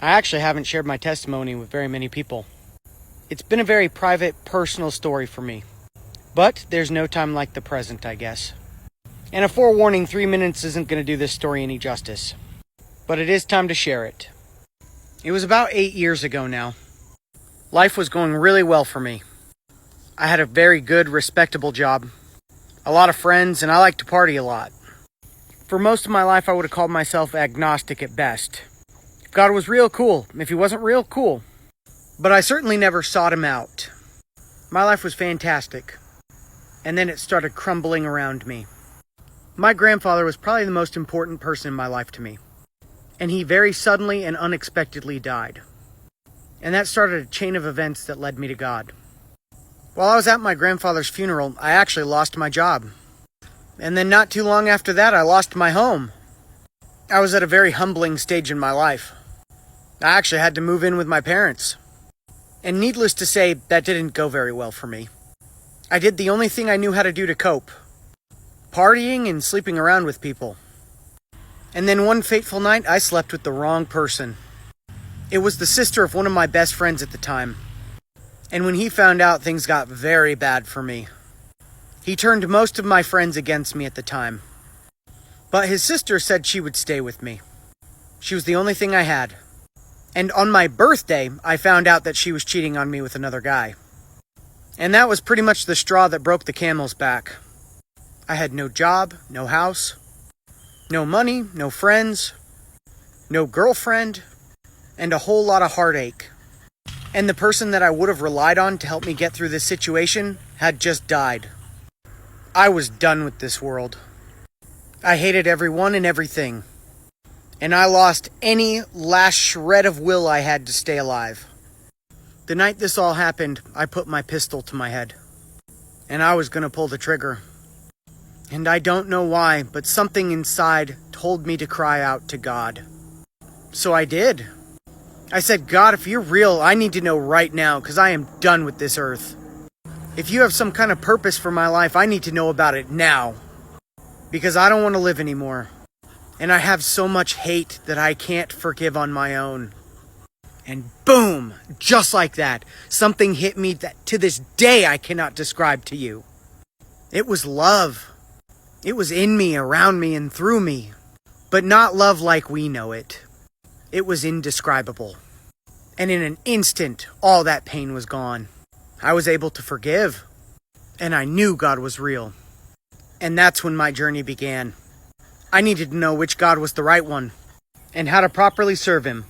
I actually haven't shared my testimony with very many people. It's been a very private, personal story for me. But there's no time like the present, I guess. And a forewarning, 3 minutes isn't going to do this story any justice. But it is time to share it. It was about 8 years ago now. Life was going really well for me. I had a very good, respectable job, a lot of friends, and I liked to party a lot. For most of my life, I would have called myself agnostic at best. If God was real, cool. If he wasn't real, cool. But I certainly never sought him out. My life was fantastic. And then it started crumbling around me. My grandfather was probably the most important person in my life to me. And he very suddenly and unexpectedly died. And that started a chain of events that led me to God. While I was at my grandfather's funeral, I actually lost my job. And then not too long after that, I lost my home. I was at a very humbling stage in my life. I actually had to move in with my parents. And needless to say, that didn't go very well for me. I did the only thing I knew how to do to cope. Partying and sleeping around with people. And then one fateful night, I slept with the wrong person. It was the sister of one of my best friends at the time. And when he found out, things got very bad for me. He turned most of my friends against me at the time. But his sister said she would stay with me. She was the only thing I had. And on my birthday, I found out that she was cheating on me with another guy. And that was pretty much the straw that broke the camel's back. I had no job, no house, no money, no friends, no girlfriend, and a whole lot of heartache. And the person that I would have relied on to help me get through this situation had just died. I was done with this world. I hated everyone and everything. And I lost any last shred of will I had to stay alive. The night this all happened, I put my pistol to my head. And I was gonna pull the trigger. And I don't know why, but something inside told me to cry out to God. So I did. I said, God, if you're real, I need to know right now, because I am done with this earth. If you have some kind of purpose for my life, I need to know about it now. Because I don't want to live anymore. And I have so much hate that I can't forgive on my own. And boom, just like that, something hit me that to this day I cannot describe to you. It was love. It was in me, around me, and through me. But not love like we know it. It was indescribable. And in an instant, all that pain was gone. I was able to forgive. And I knew God was real. And that's when my journey began. I needed to know which God was the right one. And how to properly serve him.